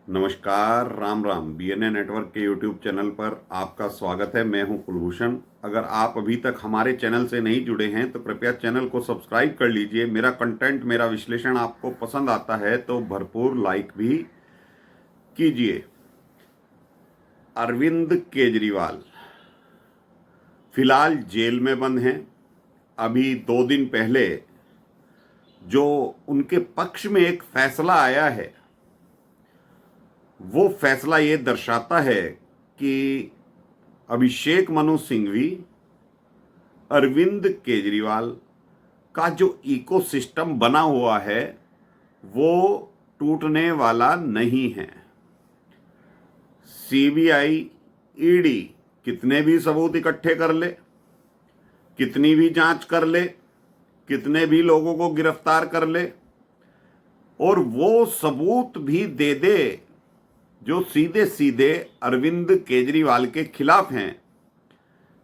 नमस्कार, Ram Ram. BNA network के YouTube channel पर आपका स्वागत है। मैं हूं कुलभूषण। अगर आप अभी तक हमारे चैनल से नहीं जुड़े हैं तो कृपया चैनल को सब्सक्राइब कर लीजिए। मेरा कंटेंट, मेरा विश्लेषण आपको पसंद आता है तो भरपूर लाइक भी कीजिए। अरविंद केजरीवाल फिलहाल जेल में बंद हैं। अभी 2 दिन पहले जो उनके पक्ष में एक फैसला आया है, वो फैसला ये दर्शाता है कि अभिषेक मनु सिंघवी, अरविंद केजरीवाल का जो इकोसिस्टम बना हुआ है वो टूटने वाला नहीं है। सीबीआई, ईडी कितने भी सबूत इकट्ठे कर ले, कितनी भी जांच कर ले, कितने भी लोगों को गिरफ्तार कर ले और वो सबूत भी दे दे जो सीधे सीधे अरविंद केजरीवाल के खिलाफ हैं,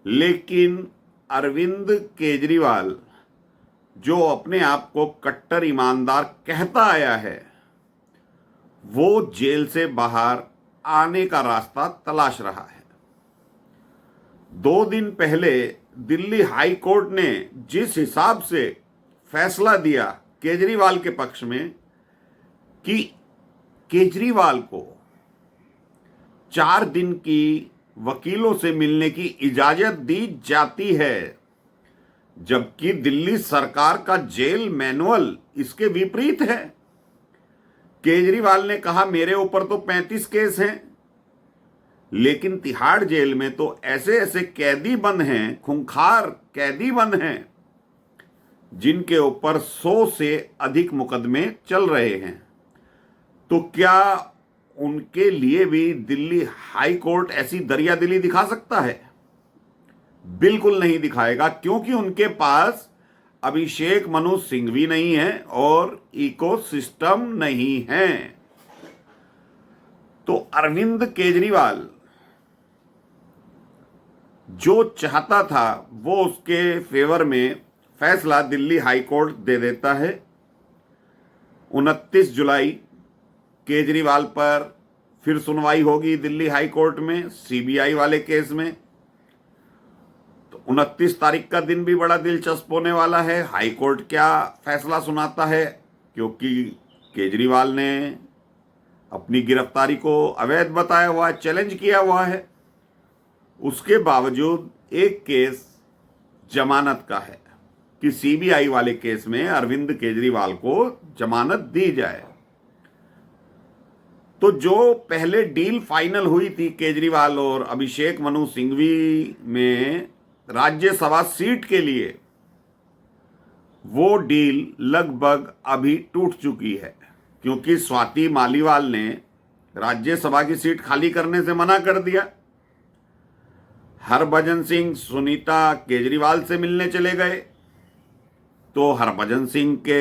लेकिन अरविंद केजरीवाल जो अपने आप को कट्टर ईमानदार कहता आया है, वो जेल से बाहर आने का रास्ता तलाश रहा है। 2 दिन पहले दिल्ली हाई कोर्ट ने जिस हिसाब से फैसला दिया केजरीवाल के पक्ष में कि केजरीवाल को 4 दिन की वकीलों से मिलने की इजाजत दी जाती है, जबकि दिल्ली सरकार का जेल मैनुअल इसके विपरीत है। केजरीवाल ने कहा मेरे ऊपर तो 35 केस हैं, लेकिन तिहाड़ जेल में तो ऐसे ऐसे कैदी बंद हैं, खूंखार कैदी बंद हैं, जिनके ऊपर 100 से अधिक मुकदमे चल रहे हैं। तो क्या उनके लिए भी दिल्ली हाई कोर्ट ऐसी दरियादिली दिखा सकता है? बिल्कुल नहीं दिखाएगा, क्योंकि उनके पास अभिषेक मनु सिंघवी नहीं है और इकोसिस्टम नहीं है। तो अरविंद केजरीवाल जो चाहता था वो उसके फेवर में फैसला दिल्ली हाई कोर्ट दे देता है। 29 जुलाई केजरीवाल पर फिर सुनवाई होगी दिल्ली हाई कोर्ट में सीबीआई वाले केस में। तो 29 तारीख का दिन भी बड़ा दिलचस्प होने वाला है। हाई कोर्ट क्या फैसला सुनाता है, क्योंकि केजरीवाल ने अपनी गिरफ्तारी को अवैध बताया हुआ, चैलेंज किया हुआ है। उसके बावजूद एक केस जमानत का है कि सीबीआई वाले केस में अरविंद केजरीवाल को जमानत दी जाए। तो जो पहले डील फाइनल हुई थी केजरीवाल और अभिषेक मनु सिंघवी में राज्यसभा सीट के लिए, वो डील लगभग अभी टूट चुकी है, क्योंकि स्वाति मालीवाल ने राज्यसभा की सीट खाली करने से मना कर दिया। हरभजन सिंह सुनीता केजरीवाल से मिलने चले गए, तो हरभजन सिंह के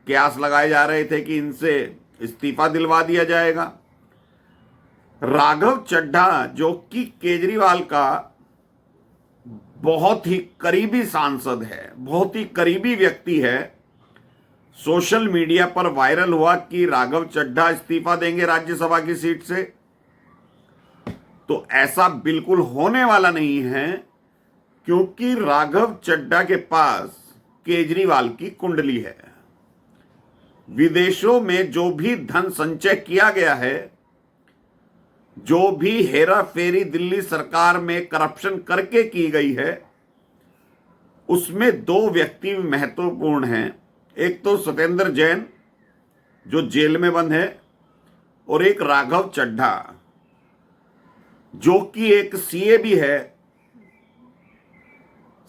कयास लगाए जा रहे थे कि इनसे इस्तीफा दिलवा दिया जाएगा। राघव चड्ढा जो कि केजरीवाल का बहुत ही करीबी सांसद है, बहुत ही करीबी व्यक्ति है, सोशल मीडिया पर वायरल हुआ कि राघव चड्ढा इस्तीफा देंगे राज्यसभा की सीट से। तो ऐसा बिल्कुल होने वाला नहीं है, क्योंकि राघव चड्ढा के पास केजरीवाल की कुंडली है। विदेशों में जो भी धन संचय किया गया है, जो भी हेरा फेरी दिल्ली सरकार में करप्शन करके की गई है, उसमें 2 व्यक्ति महत्वपूर्ण हैं। एक तो सत्येंद्र जैन जो जेल में बंद है, और एक राघव चड्ढा जो कि एक सीए भी है।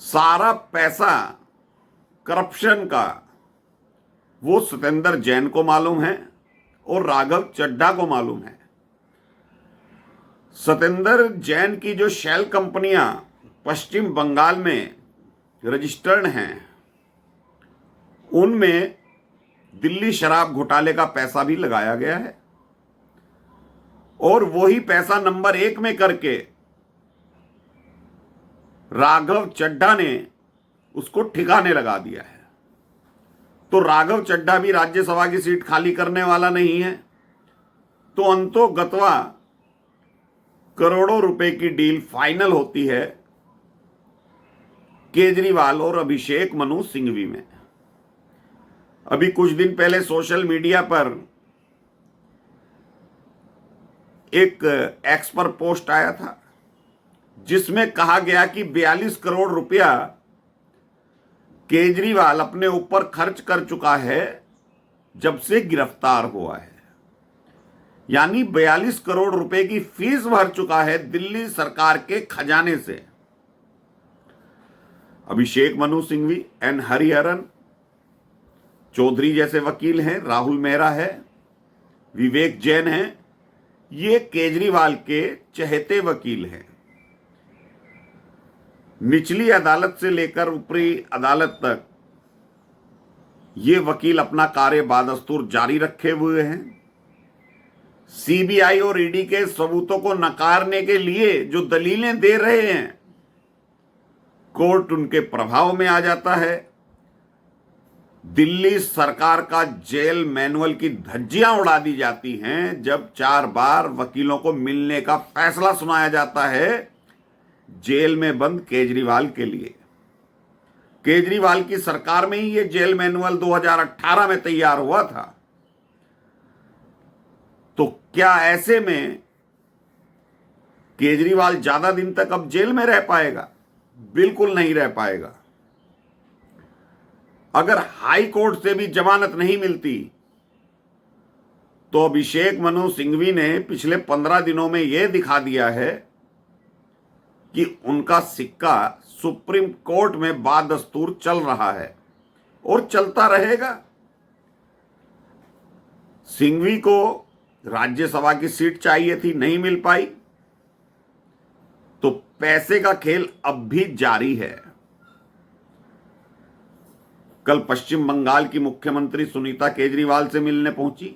सारा पैसा करप्शन का वो सत्येंद्र जैन को मालूम है और राघव चड्ढा को मालूम है। सत्येंद्र जैन की जो शेल कंपनियां पश्चिम बंगाल में रजिस्टर्ड हैं, उनमें दिल्ली शराब घोटाले का पैसा भी लगाया गया है, और वही पैसा नंबर 1 में करके राघव चड्ढा ने उसको ठिकाने लगा दिया है। तो राघव चड्ढा भी राज्यसभा की सीट खाली करने वाला नहीं है। तो अंतोगत्वा करोड़ों रुपए की डील फाइनल होती है केजरीवाल और अभिषेक मनु सिंघवी में। अभी कुछ दिन पहले सोशल मीडिया पर एक एक्स पर पोस्ट आया था जिसमें कहा गया कि 42 करोड़ रुपया केजरीवाल अपने ऊपर खर्च कर चुका है जब से गिरफ्तार हुआ है। यानी 42 करोड़ रुपए की फीस भर चुका है दिल्ली सरकार के खजाने से। अभिषेक मनु सिंघवी, एन हरिहरन चौधरी जैसे वकील हैं, राहुल मेहरा है, विवेक जैन हैं, ये केजरीवाल के चहेते वकील हैं। निचली अदालत से लेकर ऊपरी अदालत तक ये वकील अपना कार्य बादस्तूर जारी रखे हुए हैं। सीबीआई और ईडी के सबूतों को नकारने के लिए जो दलीलें दे रहे हैं, कोर्ट उनके प्रभाव में आ जाता है। दिल्ली सरकार का जेल मैनुअल की धज्जियां उड़ा दी जाती हैं जब 4 बार वकीलों को मिलने का फैसला सुनाया जाता है जेल में बंद केजरीवाल के लिए। केजरीवाल की सरकार में ही ये जेल मैनुअल 2018 में तैयार हुआ था। तो क्या ऐसे में केजरीवाल ज्यादा दिन तक अब जेल में रह पाएगा? बिल्कुल नहीं रह पाएगा। अगर हाई कोर्ट से भी जमानत नहीं मिलती तो अभिषेक मनु सिंघवी ने पिछले 15 दिनों में यह दिखा दिया है कि उनका सिक्का सुप्रीम कोर्ट में बादस्तूर चल रहा है और चलता रहेगा। सिंघवी को राज्यसभा की सीट चाहिए थी, नहीं मिल पाई, तो पैसे का खेल अब भी जारी है। कल पश्चिम बंगाल की मुख्यमंत्री सुनीता केजरीवाल से मिलने पहुंची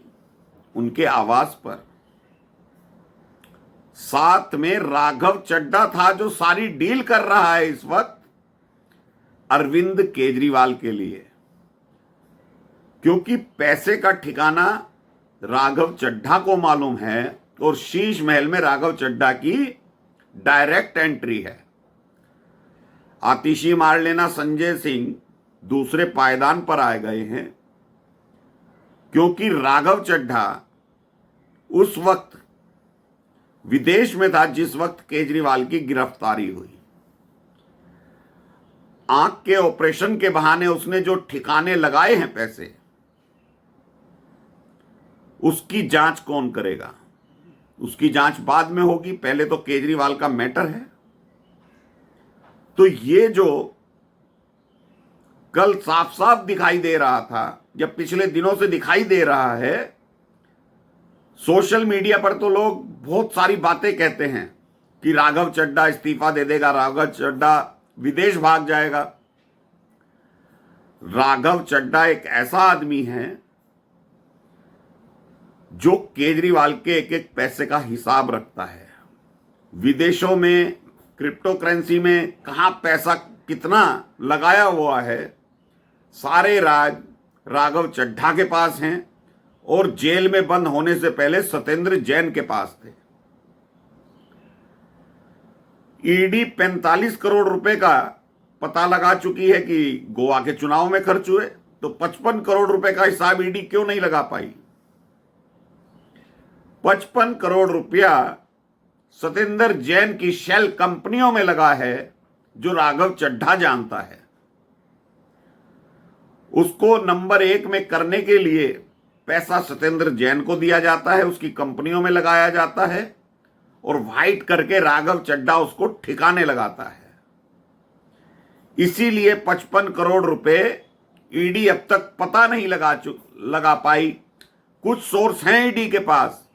उनके आवास पर। साथ में राघव चड्ढा था जो सारी डील कर रहा है इस वक्त अरविंद केजरीवाल के लिए, क्योंकि पैसे का ठिकाना राघव चड्ढा को मालूम है और शीश महल में राघव चड्ढा की डायरेक्ट एंट्री है। आतिशी मार लेना संजय सिंह दूसरे पायदान पर आए गए हैं क्योंकि राघव चड्ढा उस वक्त विदेश में था जिस वक्त केजरीवाल की गिरफ्तारी हुई। आंख के ऑपरेशन के बहाने उसने जो ठिकाने लगाए हैं पैसे, उसकी जांच कौन करेगा? उसकी जांच बाद में होगी, पहले तो केजरीवाल का मैटर है। तो ये जो कल साफ साफ दिखाई दे रहा था, जब पिछले दिनों से दिखाई दे रहा है, सोशल मीडिया पर तो लोग बहुत सारी बातें कहते हैं कि राघव चड्ढा इस्तीफा दे देगा, राघव चड्ढा विदेश भाग जाएगा। राघव चड्ढा एक ऐसा आदमी है जो केजरीवाल के एक एक पैसे का हिसाब रखता है। विदेशों में क्रिप्टो करेंसी में कहां पैसा कितना लगाया हुआ है, सारे राज राघव चड्ढा के पास हैं और जेल में बंद होने से पहले सत्येंद्र जैन के पास थे। ईडी 45 करोड़ रुपए का पता लगा चुकी है कि गोवा के चुनाव में खर्च हुए, तो 55 करोड़ रुपए का हिसाब ईडी क्यों नहीं लगा पाई? 55 करोड़ रुपया सत्येंद्र जैन की शेल कंपनियों में लगा है जो राघव चड्ढा जानता है। उसको नंबर 1 में करने के लिए पैसा सत्येंद्र जैन को दिया जाता है, उसकी कंपनियों में लगाया जाता है और वाइट करके राघव चड्ढा उसको ठिकाने लगाता है। इसीलिए 55 करोड़ रुपए ईडी अब तक पता नहीं लगा पाई। कुछ सोर्स हैं ईडी के पास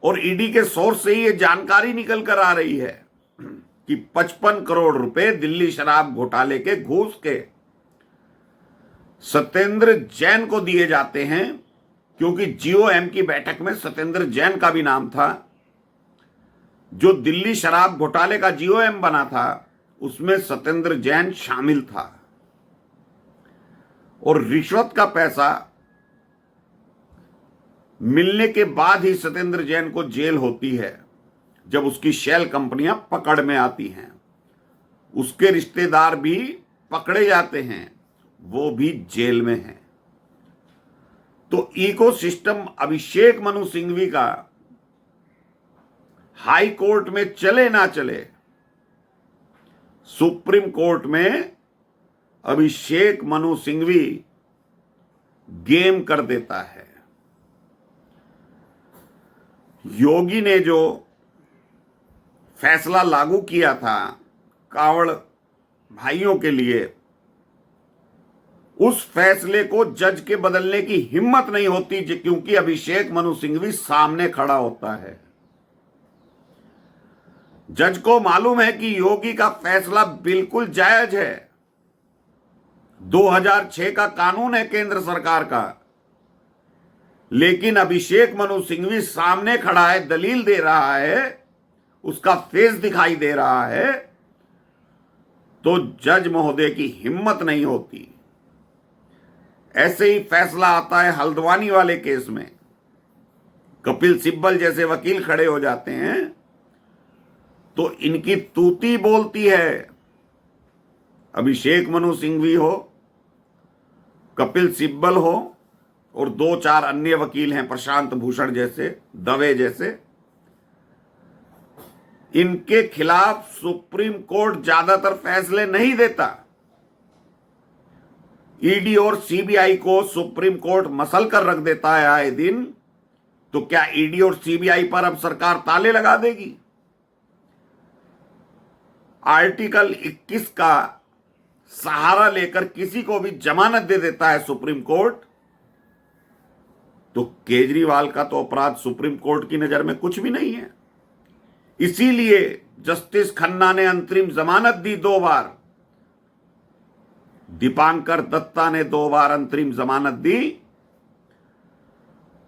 और ईडी के सोर्स से ही ये जानकारी निकल कर आ रही है कि 55 करोड़ रुपए दिल्ली शराब घोटाले के घूस के सत्येंद्र जैन को दिए जाते हैं, क्योंकि जीओएम की बैठक में सत्येंद्र जैन का भी नाम था। जो दिल्ली शराब घोटाले का जीओएम बना था उसमें सत्येंद्र जैन शामिल था और रिश्वत का पैसा मिलने के बाद ही सत्येंद्र जैन को जेल होती है, जब उसकी शेल कंपनियां पकड़ में आती हैं। उसके रिश्तेदार भी पकड़े जाते हैं, वो भी जेल में हैं। तो इकोसिस्टम अभिषेक मनु सिंघवी का हाई कोर्ट में चले ना चले, सुप्रीम कोर्ट में अभिषेक मनु सिंघवी गेम कर देता है। योगी ने जो फैसला लागू किया था कांवड़ भाइयों के लिए, उस फैसले को जज के बदलने की हिम्मत नहीं होती, क्योंकि अभिषेक मनु सिंघवी सामने खड़ा होता है। जज को मालूम है कि योगी का फैसला बिल्कुल जायज है। 2006 का कानून है केंद्र सरकार का, लेकिन अभिषेक मनु सिंघवी सामने खड़ा है, दलील दे रहा है, उसका फेस दिखाई दे रहा है, तो जज महोदय की हिम्मत नहीं होती। ऐसे ही फैसला आता है हल्द्वानी वाले केस में, कपिल सिब्बल जैसे वकील खड़े हो जाते हैं तो इनकी तूती बोलती है। अभिषेक मनु सिंघवी हो, कपिल सिब्बल हो, और 2-4 अन्य वकील हैं, प्रशांत भूषण जैसे, दवे जैसे, इनके खिलाफ सुप्रीम कोर्ट ज्यादातर फैसले नहीं देता। ईडी और सीबीआई को सुप्रीम कोर्ट मसल कर रख देता है आए दिन। तो क्या ईडी और सीबीआई पर अब सरकार ताले लगा देगी? आर्टिकल 21 का सहारा लेकर किसी को भी जमानत दे देता है सुप्रीम कोर्ट, तो केजरीवाल का तो अपराध सुप्रीम कोर्ट की नजर में कुछ भी नहीं है। इसीलिए जस्टिस खन्ना ने अंतरिम जमानत दी 2 बार, दीपांकर दत्ता ने 2 बार अंतरिम जमानत दी।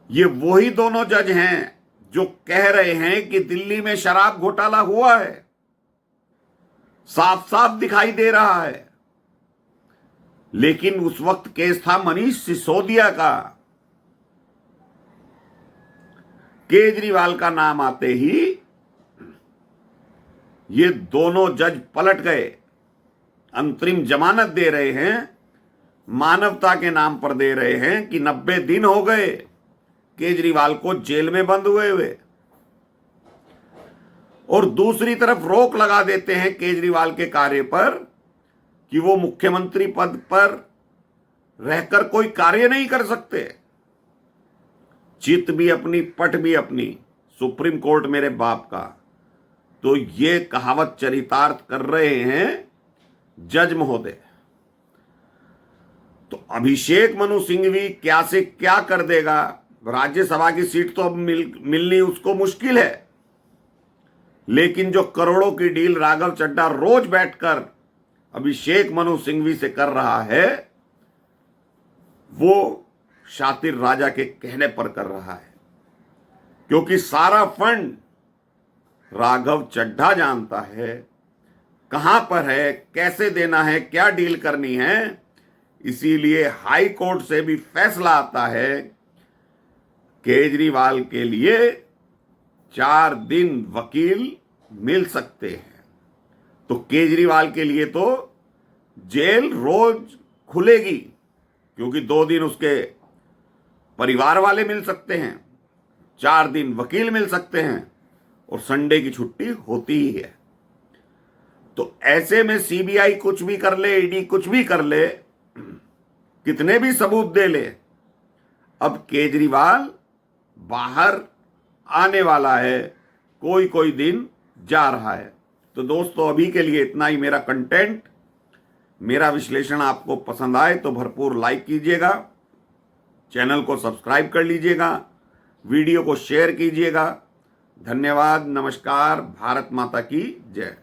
ये वही दोनों जज हैं जो कह रहे हैं कि दिल्ली में शराब घोटाला हुआ है, साफ साफ दिखाई दे रहा है। लेकिन उस वक्त केस था मनीष सिसोदिया का। केजरीवाल का नाम आते ही ये दोनों जज पलट गए, अंतरिम जमानत दे रहे हैं, मानवता के नाम पर दे रहे हैं कि 90 दिन हो गए केजरीवाल को जेल में बंद हुए और दूसरी तरफ रोक लगा देते हैं केजरीवाल के कार्य पर कि वो मुख्यमंत्री पद पर रहकर कोई कार्य नहीं कर सकते। चित भी अपनी, पट भी अपनी, सुप्रीम कोर्ट मेरे बाप का। तो ये कहावत चरितार्थ कर रहे हैं जज महोदय। तो अभिषेक मनु सिंघवी क्या से क्या कर देगा? राज्यसभा की सीट तो अब मिलनी उसको मुश्किल है, लेकिन जो करोड़ों की डील राघव चड्ढा रोज बैठकर अभिषेक मनु सिंघवी से कर रहा है, वो शातिर राजा के कहने पर कर रहा है, क्योंकि सारा फंड राघव चड्ढा जानता है कहां पर है, कैसे देना है, क्या डील करनी है। इसीलिए हाई कोर्ट से भी फैसला आता है केजरीवाल के लिए 4 दिन वकील मिल सकते हैं। तो केजरीवाल के लिए तो जेल रोज खुलेगी, क्योंकि 2 दिन उसके परिवार वाले मिल सकते हैं, 4 दिन वकील मिल सकते हैं, और संडे की छुट्टी होती ही है। तो ऐसे में सीबीआई कुछ भी कर ले, ईडी कुछ भी कर ले, कितने भी सबूत दे ले, अब केजरीवाल बाहर आने वाला है, कोई दिन जा रहा है। तो दोस्तों, अभी के लिए इतना ही। मेरा कंटेंट, मेरा विश्लेषण आपको पसंद आए तो भरपूर लाइक कीजिएगा, चैनल को सब्सक्राइब कर लीजिएगा, वीडियो को शेयर कीजिएगा। धन्यवाद, नमस्कार, भारत माता की जय।